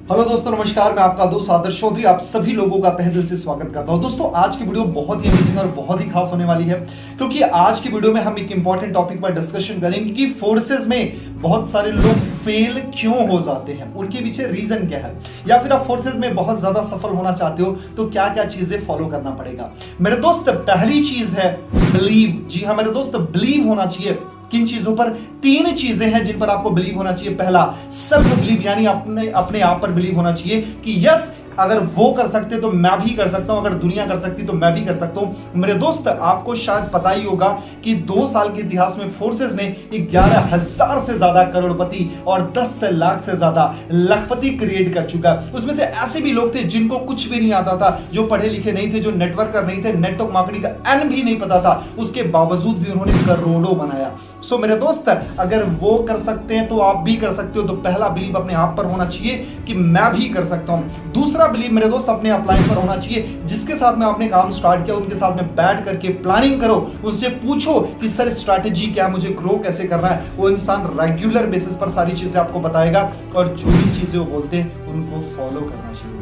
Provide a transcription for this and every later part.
Hello दोस्तों, नमस्कार। मैं आपका दोस्त आदर्श चौधरी आप सभी लोगों का तहे दिल से स्वागत करता हूं। दोस्तों, आज की वीडियो बहुत ही अमेजिंग और बहुत ही खास होने वाली है, क्योंकि आज की वीडियो में हम एक इंपॉर्टेंट टॉपिक पर डिस्कशन करेंगे कि फोर्सेस में बहुत सारे लोग फेल क्यों हो जाते हैं, उनके पीछे रीजन क्या है, या फिर आप फोर्सेस में बहुत ज्यादा सफल होना चाहते हो तो क्या क्या चीजें फॉलो करना पड़ेगा। मेरे दोस्त, पहली चीज है बिलीव। जी हाँ मेरे दोस्त, बिलीव होना चाहिए। किन चीजों पर? तीन चीजें हैं जिन पर आपको बिलीव होना चाहिए। पहला, सेल्फ बिलीव, यानी अपने आप पर बिलीव होना चाहिए कि यस, अगर वो कर सकते तो मैं भी कर सकता हूं, अगर दुनिया कर सकती तो मैं भी कर सकता हूं। मेरे दोस्त, आपको शायद पता ही होगा कि 2 साल के इतिहास में फोर्सेस ने 11,000 से ज्यादा करोड़पति और 10 से लाख से ज्यादा लखपति क्रिएट कर चुका है। उसमें से ऐसे भी लोग थे जिनको कुछ भी नहीं आता था, जो पढ़े लिखे नहीं थे, जो नेटवर्कर नहीं थे, नेटवर्क मार्केटिंग का एन भी नहीं पता था, उसके बावजूद भी उन्होंने करोड़ों बनाया। सो मेरे दोस्त, अगर वो कर सकते हैं तो आप भी कर सकते हो। तो पहला बिलीव अपने आप पर होना चाहिए कि मैं भी कर सकता हूं। दूसरा बिलीव मेरे दोस्त अपने अपलाइन पर होना चाहिए। जिसके साथ में आपने काम स्टार्ट किया उनके साथ में बैठ करके प्लानिंग करो, उनसे पूछो कि सर स्ट्रैटेजी क्या है, मुझे ग्रो कैसे करना है। वो इंसान रेगुलर बेसिस पर सारी चीजें आपको बताएगा और जो भी चीजें वो बोलते हैं उनको फॉलो करना शुरू करो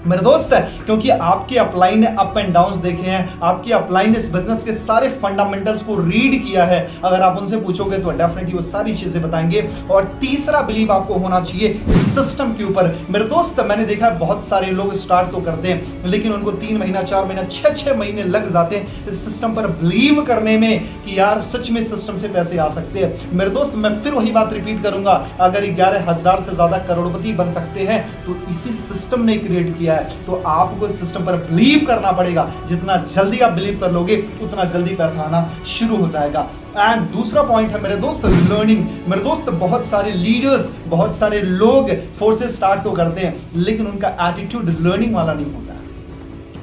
मेरे दोस्त, क्योंकि आपके अपलाइन ने अप एंड डाउन्स देखे हैं, आपके अपलाइन ने इस बिजनेस के सारे फंडामेंटल्स को रीड किया है। अगर आप उनसे पूछोगे तो डेफिनेटली वो सारी चीजें बताएंगे। और तीसरा बिलीव आपको होना चाहिए इस सिस्टम के ऊपर। मेरे दोस्त, मैंने देखा है बहुत सारे लोग स्टार्ट तो करते हैं लेकिन उनको 3 महीना, 4 महीना, 6 महीने लग जाते हैं इस सिस्टम पर बिलीव करने में कि यार सच में सिस्टम से पैसे आ सकते हैं। मेरे दोस्त, मैं फिर वही बात रिपीट करूंगा, अगर 11,000 से ज्यादा करोड़पति बन सकते हैं तो इसी सिस्टम ने क्रिएट किया है। तो आपको इस सिस्टम पर बिलीव करना पड़ेगा। जितना जल्दी आप बिलीव कर लोगे उतना जल्दी पैसा आना शुरू हो जाएगा। एंड दूसरा पॉइंट है मेरे दोस्त, लर्निंग। मेरे दोस्त, बहुत सारे लीडर्स, बहुत सारे लोग फोर्सेस स्टार्ट तो करते हैं लेकिन उनका एटीट्यूड लर्निंग वाला नहीं होता है।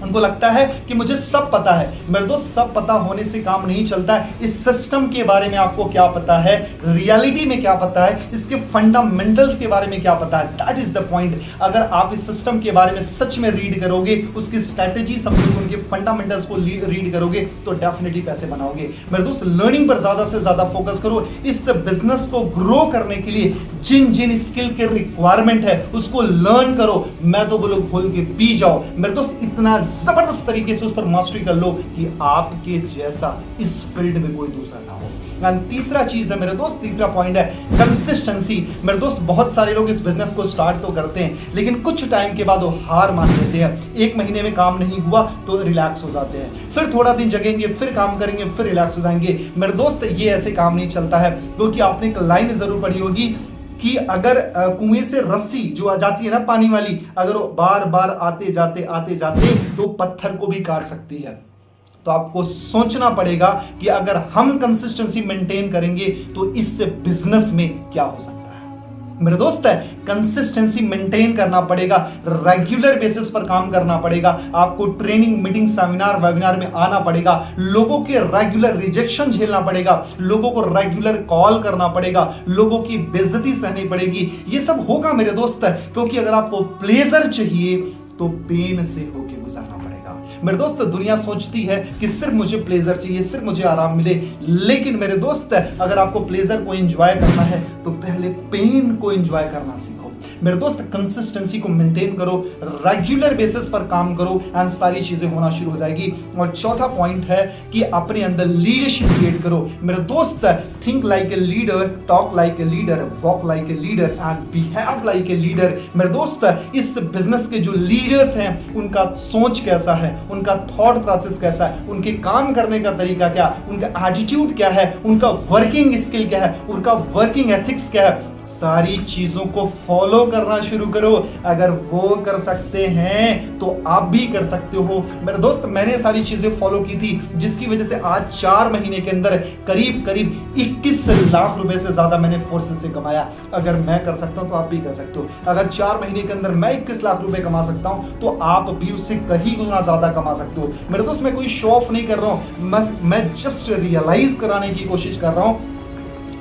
उनको लगता है कि मुझे सब पता है। मेरे दोस्त, सब पता होने से काम नहीं चलता है। इस सिस्टम के बारे में आपको क्या पता है, रियलिटी में क्या पता है, इसके फंडामेंटल्स के बारे में क्या पता है, दैट इज द पॉइंट। अगर आप इस सिस्टम के बारे में सच में रीड करोगे, उसकी स्ट्रेटेजी समझोगे, उनके फंडामेंटल्स को रीड करोगे तो डेफिनेटली पैसे बनाओगे। मेरे दोस्त, लर्निंग पर ज्यादा से ज्यादा फोकस करो। इस बिजनेस को ग्रो करने के लिए जिन जिन स्किल के रिक्वायरमेंट है उसको लर्न करो। मैं तो बोलो खोल के पी जाओ। मेरे दोस्त, इतना जबरदस्त तरीके से उस पर मास्टरी कर लो कि आपके जैसा इस फील्ड में कोई दूसरा ना हो। तीसरा चीज है मेरे दोस्त, तीसरा पॉइंट है कंसिस्टेंसी। मेरे दोस्त, बहुत सारे लोग इस बिजनेस को स्टार्ट तो करते हैं लेकिन कुछ टाइम के बाद वो हार मान लेते हैं। 1 महीने में काम नहीं हुआ तो रिलैक्स हो जाते हैं, फिर थोड़ा दिन जगेंगे, फिर काम करेंगे, फिर रिलैक्स हो जाएंगे। मेरे दोस्त, ये ऐसे काम नहीं चलता है, क्योंकि आपने एक लाइन जरूर पढ़ी होगी कि अगर कुएं से रस्सी जो आ जाती है ना पानी वाली, अगर वो बार बार आते जाते तो पत्थर को भी काट सकती है। तो आपको सोचना पड़ेगा कि अगर हम कंसिस्टेंसी मेंटेन करेंगे तो इस बिजनेस में क्या हो सकता है। मेरे दोस्त, कंसिस्टेंसी मेंटेन करना पड़ेगा, रेगुलर बेसिस पर काम करना पड़ेगा। आपको ट्रेनिंग, मीटिंग, सेमिनार, वेबिनार में आना पड़ेगा, लोगों के रेगुलर रिजेक्शन झेलना पड़ेगा, लोगों को रेगुलर कॉल करना पड़ेगा, लोगों की बेइज्जती सहनी पड़ेगी। ये सब होगा मेरे दोस्त, क्योंकि अगर आपको प्लेजर चाहिए तो पेन से होके गुजरना पड़ेगा। मेरे दोस्त, दुनिया सोचती है कि सिर्फ मुझे प्लेजर चाहिए, सिर्फ मुझे आराम मिले, लेकिन मेरे दोस्त, अगर आपको प्लेजर को एंजॉय करना है तो पहले पेन को एंजॉय करना सीखो। मेरे दोस्त, कंसिस्टेंसी को मेंटेन करो, रेगुलर बेसिस पर काम करो एंड सारी चीजें होना शुरू हो जाएगी। और चौथा पॉइंट है कि अपने अंदर लीडरशिप क्रिएट करो। मेरे दोस्त, think like a leader, talk like a leader, walk like a leader and behave like a leader. मेरे दोस्त, इस बिजनेस के जो लीडर्स हैं उनका सोच कैसा है, उनका थॉट प्रोसेस कैसा है, उनके काम करने का तरीका क्या, उनका एटीट्यूड क्या है, उनका वर्किंग स्किल क्या है, उनका वर्किंग एथिक्स क्या है, सारी चीजों को फॉलो करना शुरू करो। अगर वो कर सकते हैं तो आप भी कर सकते हो। मेरे दोस्त, मैंने सारी चीजें फॉलो की थी जिसकी वजह से आज 4 महीने के अंदर करीब 21 लाख रुपए से ज्यादा मैंने फोर्सेस से कमाया। अगर मैं कर सकता हूं तो आप भी कर सकते हो। अगर 4 महीने के अंदर मैं 21 लाख रुपए कमा सकता हूं तो आप भी उससे कहीं गुना ज्यादा कमा सकते हो। मेरे दोस्त, मैं कोई शो ऑफ नहीं कर रहा हूं, मैं जस्ट रियलाइज कराने की कोशिश कर रहा हूं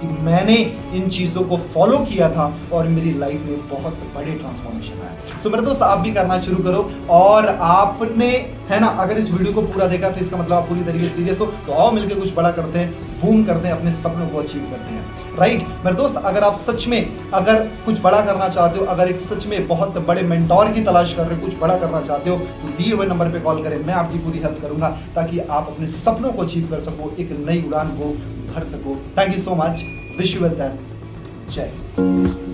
कि मैंने इन चीज़ों को फॉलो किया था और मेरी लाइफ में बहुत बड़े ट्रांसफॉर्मेशन आया। सो मेरे दोस्त, आप भी करना शुरू करो। और आपने, है ना, अगर इस वीडियो को पूरा देखा तो इसका मतलब आप पूरी तरीके से सीरियस हो, तो आओ मिलकर कुछ बड़ा करते हैं, बूम करते हैं, अपने सपनों को अचीव करते हैं। राइट मेरे दोस्त, अगर आप सच में अगर कुछ बड़ा करना चाहते हो, अगर एक सच में बहुत बड़े मेंटोर की तलाश कर रहे हो, कुछ बड़ा करना चाहते हो, तो दिए हुए नंबर पे कॉल करें, मैं आपकी पूरी हेल्प करूंगा ताकि आप अपने सपनों को अचीव कर सको, एक नई उड़ान को भर सको। Thank you so much. Wish you well, जय।